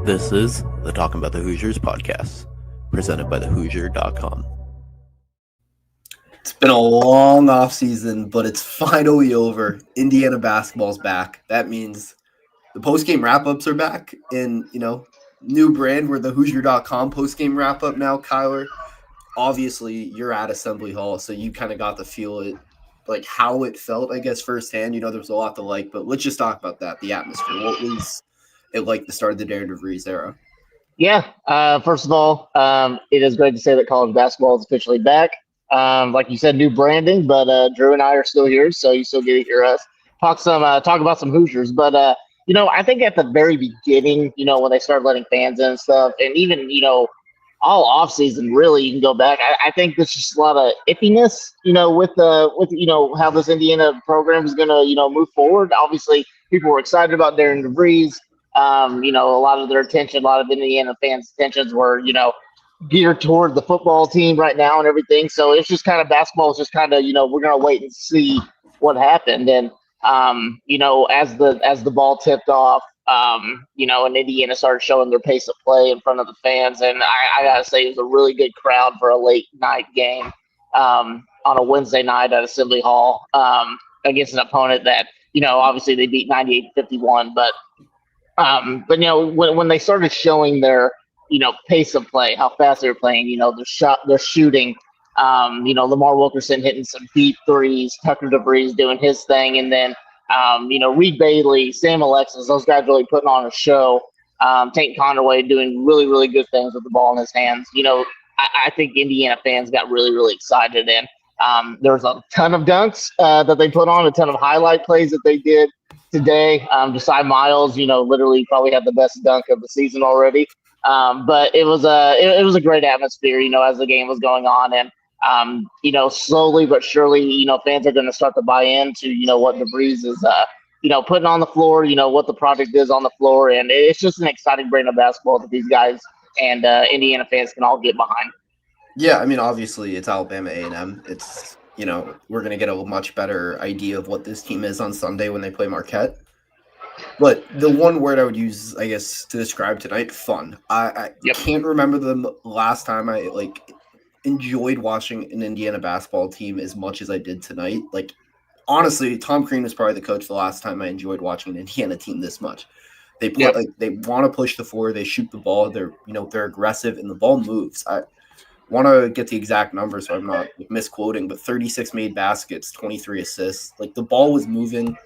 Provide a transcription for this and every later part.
This is the Talkin Bout the Hoosiers podcast, presented by thehoosier.com. It's been a long offseason, but it's finally over. Indiana basketball's back. That means the postgame wrap-ups are back in, new brand. We're the Hoosier.com postgame wrap-up now, Kyler. Obviously, you're at Assembly Hall, so you kind of got to feel it, like how it felt, I guess, firsthand. There was a lot to like, but let's just talk about that, the atmosphere. What was it like the start of the Darian DeVries era? Yeah, first of all, it is great to say that college basketball is officially back. Like you said, new branding, but Drew and I are still here, so you still get to hear us talk about some Hoosiers. But I think at the very beginning, when they started letting fans in and stuff, and even all off season, really, you can go back. I think there's just a lot of iffiness, with how this Indiana program is going to move forward. Obviously, people were excited about Darian DeVries. A lot of their attention, a lot of Indiana fans' attentions were, geared toward the football team right now and everything. So it's just kind of basketball is just kind of, we're going to wait and see what happened. And, as the ball tipped off, and Indiana started showing their pace of play in front of the fans. And I got to say, it was a really good crowd for a late night game on a Wednesday night at Assembly Hall against an opponent that, obviously they beat 98-51. But when they started showing their, pace of play, how fast they were playing, their shooting, Lamar Wilkerson hitting some deep threes, Tucker DeVries doing his thing. And then, Reed Bailey, Sam Alexis, those guys really putting on a show. Tate Conaway doing really, really good things with the ball in his hands. I think Indiana fans got really, really excited. And there was a ton of dunks that they put on, a ton of highlight plays that they did today. Josiah Miles, literally probably had the best dunk of the season already. But it was a great atmosphere, as the game was going on. And, slowly but surely, fans are going to start to buy into, what DeVries is, putting on the floor, what the project is on the floor. And it's just an exciting brand of basketball that these guys and Indiana fans can all get behind. Yeah, I mean, obviously it's Alabama A&M. It's, we're going to get a much better idea of what this team is on Sunday when they play Marquette. But the one word I would use, I guess, to describe tonight, fun. I can't remember the last time I, enjoyed watching an Indiana basketball team as much as I did tonight. Honestly, Tom Crean was probably the coach the last time I enjoyed watching an Indiana team this much. They play, they want to push the floor, they shoot the ball, they're aggressive, and the ball moves. I want to get the exact numbers so I'm not misquoting, but 36 made baskets, 23 assists. The ball was moving.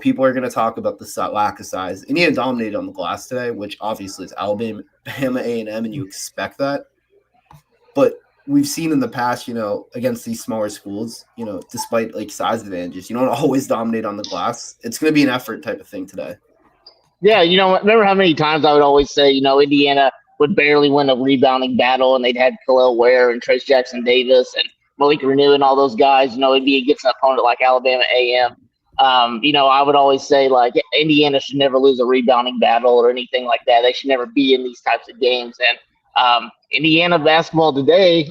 People are going to talk about the lack of size. Indiana dominated on the glass today, which obviously is Alabama A&M, and you expect that. But we've seen in the past, against these smaller schools, despite size advantages, you don't always dominate on the glass. It's going to be an effort type of thing today. Yeah, remember how many times I would always say, Indiana would barely win a rebounding battle, and they'd had Khalil Ware and Trace Jackson Davis and Malik Renew and all those guys. It'd be against an opponent like Alabama A&M. I would always say Indiana should never lose a rebounding battle or anything like that. They should never be in these types of games. And Indiana basketball today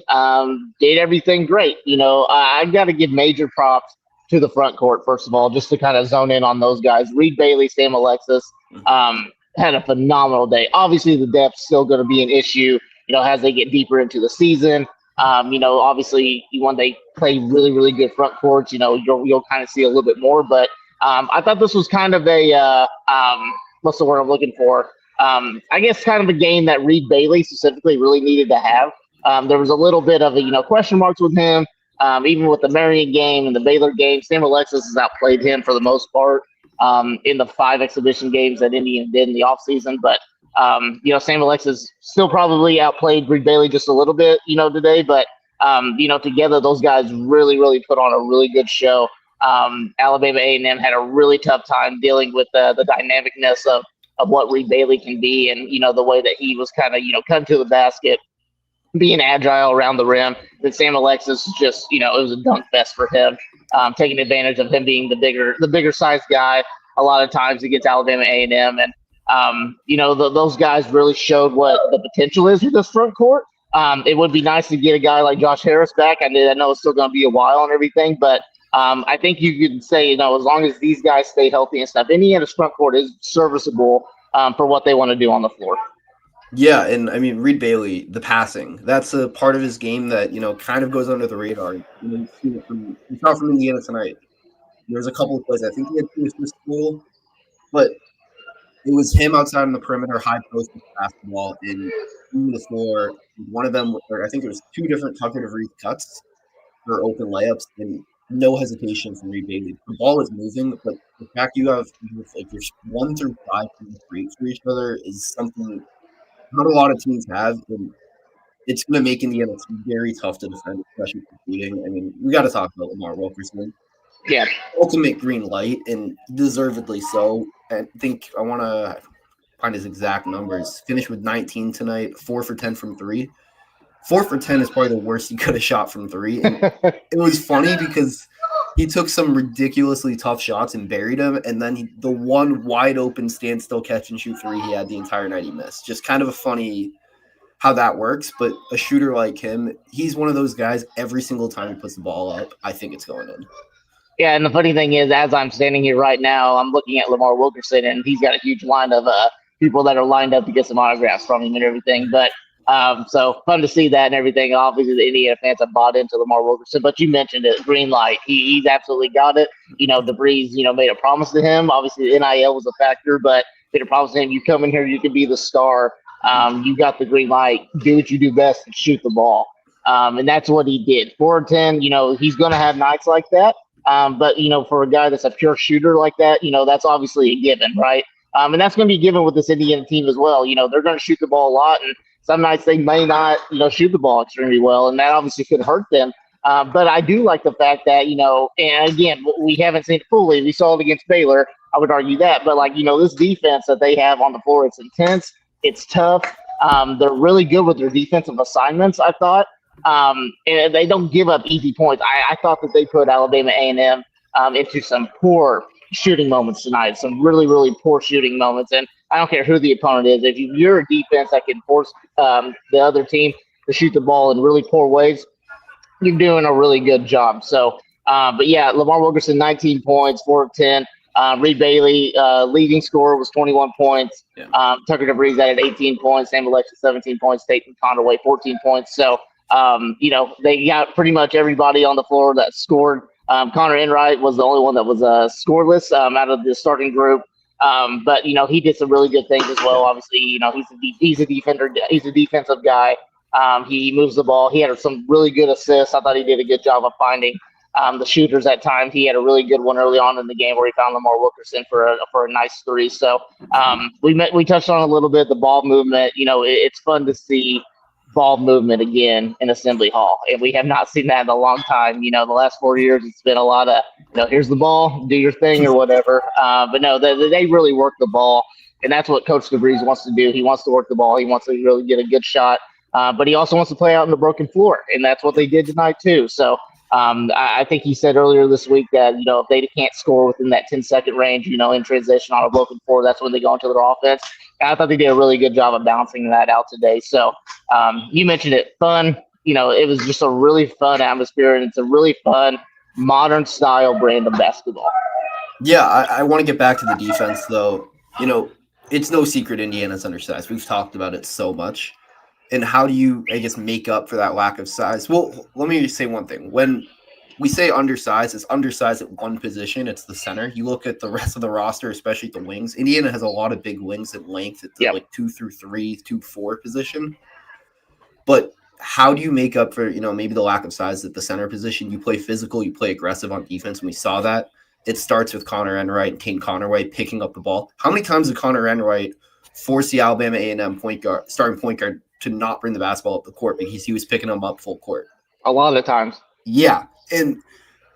did everything great. I got to give major props to the front court, first of all, just to kind of zone in on those guys. Reed Bailey, Sam Alexis had a phenomenal day. Obviously, the depth's still going to be an issue, as they get deeper into the season. Obviously, when they play really, really good front courts, you'll kind of see a little bit more. But I thought this was kind of a what's the word I'm looking for? I guess kind of a game that Reed Bailey specifically really needed to have. There was a little bit of question marks with him, even with the Marion game and the Baylor game. Sam Alexis has outplayed him for the most part in the 5 exhibition games that Indiana did in the offseason. But Sam Alexis still probably outplayed Reed Bailey just a little bit, today. But, together those guys really, really put on a really good show. Alabama A&M had a really tough time dealing with the dynamicness of what Reed Bailey can be and, the way that he was kind of, cutting to the basket, being agile around the rim. Then Sam Alexis just, it was a dunk fest for him, taking advantage of him being the bigger sized guy a lot of times against Alabama A&M. And, those guys really showed what the potential is with this front court. It would be nice to get a guy like Josh Harris back. I know it's still going to be a while and everything, but I think you could say, as long as these guys stay healthy and stuff, Indiana's front court is serviceable. for what they want to do on the floor. Yeah, and I mean Reed Bailey, the passing, that's a part of his game that kind of goes under the radar. You saw it from Indiana tonight. There's a couple of plays. I think he had 2 assists total, but it was him outside on the perimeter, high post with the basketball, and through the floor. One of them, or I think it was 2 different Tucker DeVries cuts for open layups, and no hesitation from Reed Bailey. The ball is moving, but the fact you have like your 1 through 5 great for each other is something not a lot of teams have, and it's going to make Indiana very tough to defend, especially for shooting. I mean, we got to talk about Lamar Wilkerson. Yeah. Ultimate green light, and deservedly so. I think I want to find his exact numbers. Finished with 19 tonight, 4 for 10 from 3. 4 for 10 is probably the worst he could have shot from 3. And it was funny because he took some ridiculously tough shots and buried them, and then the one wide open standstill catch and shoot 3 he had the entire night he missed. Just kind of a funny how that works, but a shooter like him, he's one of those guys, every single time he puts the ball up, I think it's going in. Yeah, and the funny thing is, as I'm standing here right now, I'm looking at Lamar Wilkerson, and he's got a huge line of people that are lined up to get some autographs from him and everything. But so fun to see that and everything. Obviously, the Indiana fans have bought into Lamar Wilkerson, but you mentioned it, green light. He's absolutely got it. DeVries, made a promise to him. Obviously, the NIL was a factor, but made a promise to him. You come in here, you can be the star. You got the green light. Do what you do best and shoot the ball. And that's what he did. 4 and 10, he's going to have nights like that. But, for a guy that's a pure shooter like that, that's obviously a given, right? And that's going to be given with this Indiana team as well. They're going to shoot the ball a lot, and some nights they may not, shoot the ball extremely well, and that obviously could hurt them. But I do like the fact that, and again, we haven't seen it fully. We saw it against Baylor. I would argue that. But, this defense that they have on the floor, it's intense. It's tough. They're really good with their defensive assignments, I thought. And they don't give up easy points. I thought that they put Alabama A&M into some poor shooting moments tonight, some really, really poor shooting moments. And I don't care who the opponent is. If you're a defense that can force the other team to shoot the ball in really poor ways, you're doing a really good job. So, but yeah, Lamar Wilkerson, 19 points, 4 of 10. Reed Bailey, leading scorer, was 21 points. Yeah. Tucker DeVries added 18 points. Sam Alexis, 17 points. Dayton Conaway, 14 points. So, they got pretty much everybody on the floor that scored. Connor Enright was the only one that was scoreless out of the starting group. But he did some really good things as well. Obviously, he's a defender. He's a defensive guy. He moves the ball. He had some really good assists. I thought he did a good job of finding the shooters at times. He had a really good one early on in the game where he found Lamar Wilkerson for a nice 3. So we touched on a little bit the ball movement. It's fun to see ball movement again in Assembly Hall, and we have not seen that in a long time. The last 4 years it's been a lot of here's the ball, do your thing or whatever. But no, they really work the ball, and that's what Coach DeVries wants to do. He wants to work the ball. He wants to really get a good shot, but he also wants to play out in the broken floor, and that's what they did tonight too. So I think he said earlier this week that if they can't score within that 10-second range, in transition on a broken floor, that's when they go into their offense. And I thought they did a really good job of balancing that out today. So you mentioned it, fun. It was just a really fun atmosphere, and it's a really fun, modern style brand of basketball. Yeah, I want to get back to the defense, though. It's no secret Indiana's undersized. We've talked about it so much. And how do you, I guess, make up for that lack of size? Well, let me just say one thing. When we say undersized, it's undersized at one position. It's the center. You look at the rest of the roster, especially the wings. Indiana has a lot of big wings at length at the 2 through 3, 2-4 position. But how do you make up for, maybe the lack of size at the center position? You play physical, you play aggressive on defense, and we saw that. It starts with Connor Enright and Kane Conaway picking up the ball. How many times did Connor Enright force the Alabama A&M starting point guard to not bring the basketball up the court because he was picking them up full court? A lot of the times. Yeah, and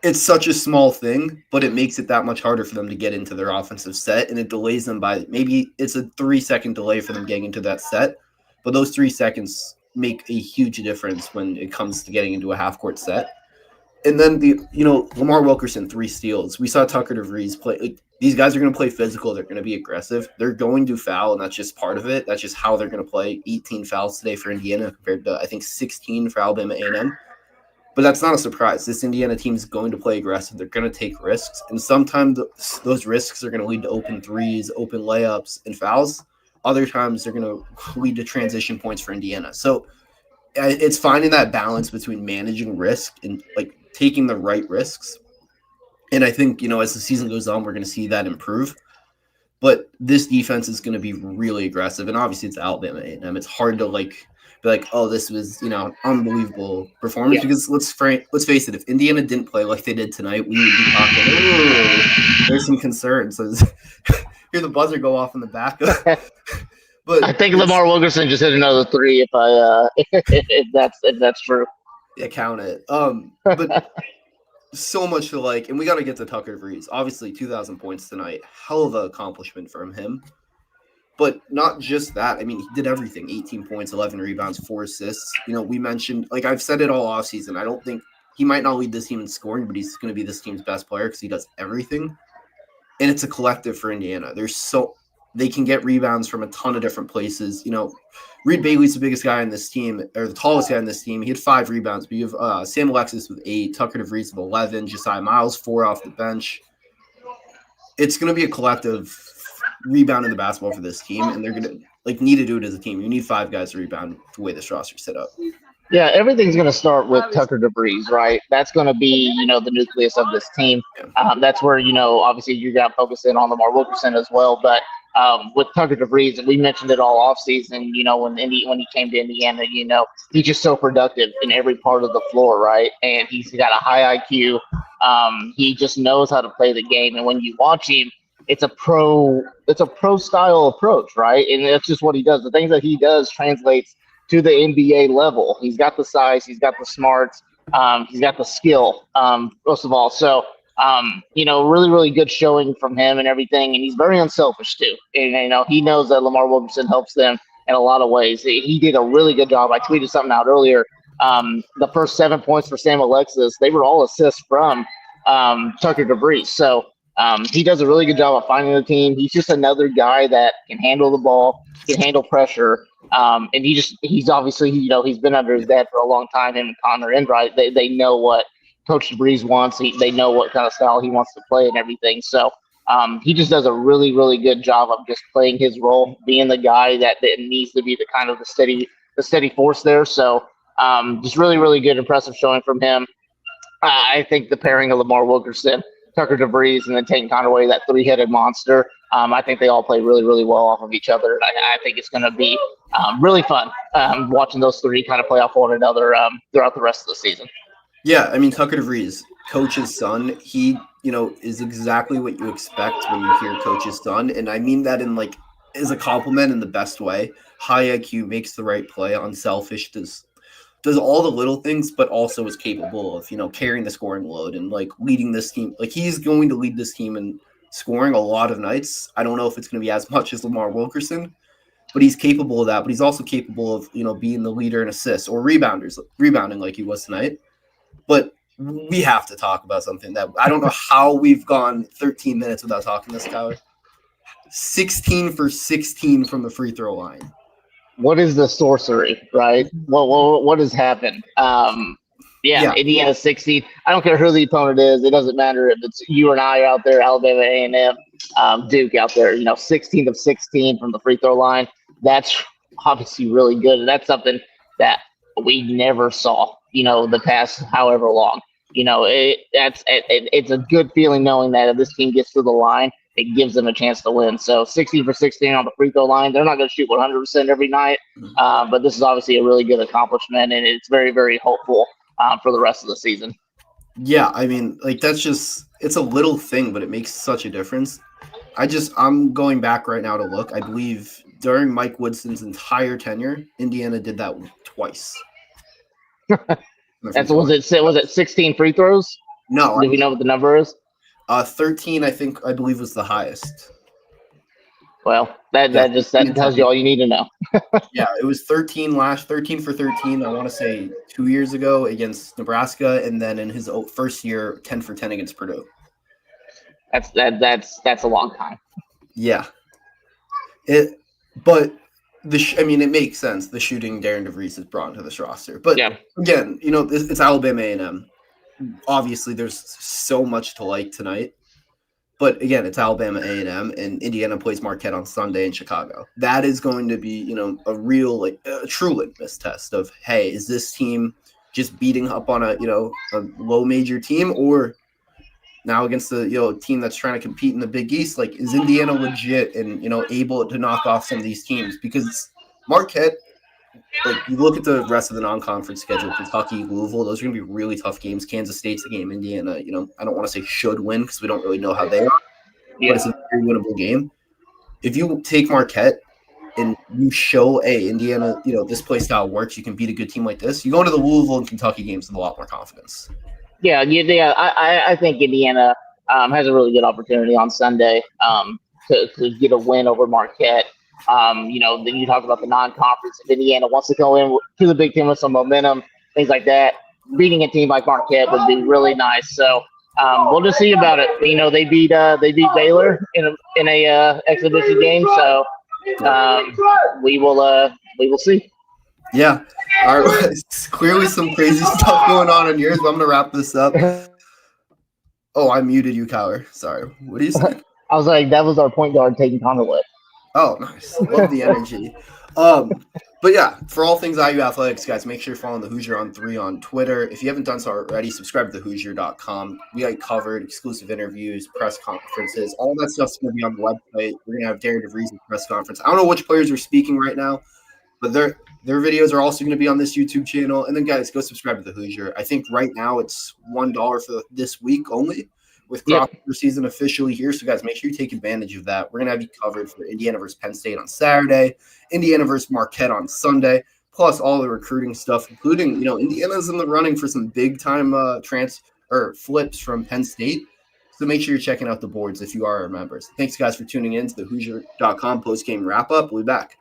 it's such a small thing, but it makes it that much harder for them to get into their offensive set, and it delays them by maybe it's a 3-second delay for them getting into that set, but those 3 seconds make a huge difference when it comes to getting into a half-court set. And then Lamar Wilkerson, 3 steals. We saw Tucker DeVries play. These guys are going to play physical. They're going to be aggressive. They're going to foul, and that's just part of it. That's just how they're going to play. 18 fouls today for Indiana compared to, I think, 16 for Alabama A&M. But that's not a surprise. This Indiana team is going to play aggressive. They're going to take risks, and sometimes those risks are going to lead to open threes, open layups, and fouls. Other times they're going to lead to transition points for Indiana. So it's finding that balance between managing risk and like taking the right risks. And I think, as the season goes on, we're going to see that improve. But this defense is going to be really aggressive. And obviously it's Alabama A&M. It's hard to be like, oh, this was, unbelievable performance. Because let's face it, if Indiana didn't play like they did tonight, we would be talking, there's some concerns. So hear the buzzer go off in the back. But I think Lamar Wilkerson just hit another 3 if that's true. Yeah, count it. But so much to like, and we got to get to Tucker DeVries. Obviously, 2,000 points tonight. Hell of an accomplishment from him. But not just that. I mean, he did everything. 18 points, 11 rebounds, 4 assists. We mentioned, like I've said it all offseason, I don't think he might not lead this team in scoring, but he's going to be this team's best player because he does everything. And it's a collective for Indiana. They can get rebounds from a ton of different places. Reed Bailey's the biggest guy on this team, or the tallest guy on this team. He had 5 rebounds, but you have Sam Alexis with 8, Tucker DeVries with 11, Josiah Miles 4 off the bench. It's going to be a collective rebound in the basketball for this team, and they're going to need to do it as a team. You need 5 guys to rebound the way this roster's set up. Yeah, everything's going to start with Tucker DeVries, right? That's going to be, the nucleus of this team. That's where, obviously you got to focus in on Lamar Wilkerson as well. But with Tucker DeVries, and we mentioned it all offseason, when he came to Indiana, he's just so productive in every part of the floor, right? And he's got a high IQ. He just knows how to play the game. And when you watch him, it's a pro style approach, right? And that's just what he does. The things that he does translates to the NBA level. He's got the size, he's got the smarts, he's got the skill, most of all. So, really, really good showing from him and everything. And he's very unselfish too. And, he knows that Lamar Wilkerson helps them in a lot of ways. He did a really good job. I tweeted something out earlier. The first 7 points for Sam Alexis, they were all assists from Tucker DeVries. So he does a really good job of finding the team. He's just another guy that can handle the ball, can handle pressure. And he's obviously, he's been under his dad for a long time, him and Connor Enright. They know what Coach DeVries wants. They know what kind of style he wants to play and everything. So he just does a really, really good job of just playing his role, being the guy that needs to be the kind of the steady force there. So just really, really good, impressive showing from him. I think the pairing of Lamar Wilkerson, Tucker DeVries, and then Tate Conaway, that 3-headed monster, I think they all play really, really well off of each other. I think it's going to be really fun watching those 3 kind of play off one another throughout the rest of the season. Yeah, I mean, Tucker DeVries, Coach's son, he, is exactly what you expect when you hear Coach's son. And I mean that in as a compliment in the best way. High IQ, makes the right play, unselfish, does all the little things, but also is capable of, carrying the scoring load and leading this team. He's going to lead this team in scoring a lot of nights. I don't know if it's going to be as much as Lamar Wilkerson, but he's capable of that. But he's also capable of, being the leader in assists or rebounding like he was tonight. But we have to talk about something that I don't know how we've gone 13 minutes without talking this, Tyler. 16 for 16 from the free throw line. What is the sorcery, right? What has happened? Indiana 16. I don't care who the opponent is. It doesn't matter if it's you and I out there, Alabama A&M, Duke out there. 16 of 16 from the free throw line. That's obviously really good. And that's something that we never saw, the past however long. It's a good feeling knowing that if this team gets to the line, it gives them a chance to win. So 16 for 16 on the free throw line. They're not going to shoot 100% every night, but this is obviously a really good accomplishment, and it's very, very hopeful for the rest of the season. Yeah, I mean, it's a little thing, but it makes such a difference. I'm going back right now to look. I believe during Mike Woodson's entire tenure, Indiana did that twice. Was it 16 free throws? No. Do we know what the number is? 13, I believe, was the highest. Well, that tells you all you need to know. Yeah, it was 13 for 13, I want to say 2 years ago against Nebraska, and then in his first year, 10 for 10 against Purdue. That's a long time. Yeah. It makes sense, the shooting Darian DeVries has brought into this roster. But again, it's Alabama A&M. Obviously, there's so much to like tonight. But again, it's Alabama A&M, and Indiana plays Marquette on Sunday in Chicago. That is going to be, a real, a true litmus test of, hey, is this team just beating up on a low major team, or now against the team that's trying to compete in the Big East, like, is Indiana legit and able to knock off some of these teams? Because Marquette, like, you look at the rest of the non-conference schedule, Kentucky, Louisville, those are going to be really tough games. Kansas State's a game. Indiana, I don't want to say should win because we don't really know how they are, but it's a very winnable game. If you take Marquette and you show, hey, Indiana, this play style works, you can beat a good team like this, you go into the Louisville and Kentucky games with a lot more confidence. Yeah. I think Indiana has a really good opportunity on Sunday to get a win over Marquette. Then you talk about the non-conference. If Indiana wants to go in to the Big Ten with some momentum, things like that, beating a team like Marquette would be really nice. So we'll just see about it. They beat Baylor in a exhibition game. So we will see. Yeah. All right. Clearly some crazy stuff going on in yours, but I'm gonna wrap this up. Oh, I muted you, Kyler. Sorry. What do you say? I was like, that was our point guard taking Connor away. Oh, nice. Love the energy. But yeah, for all things IU athletics, guys, make sure you're following the Hoosier on 3 on Twitter. If you haven't done so already, subscribe to thehoosier.com. We got covered exclusive interviews, press conferences, all that stuff's going to be on the website. We're going to have Darian DeVries' press conference. I don't know which players are speaking right now, but their videos are also going to be on this YouTube channel. And then, guys, go subscribe to the Hoosier. I think right now it's $1 for this week only, with crossover season officially here. So, guys, make sure you take advantage of that. We're going to have you covered for Indiana versus Penn State on Saturday, Indiana versus Marquette on Sunday, plus all the recruiting stuff, including, Indiana's in the running for some big-time flips from Penn State. So make sure you're checking out the boards if you are our members. Thanks, guys, for tuning in to the Hoosier.com postgame wrap-up. We'll be back.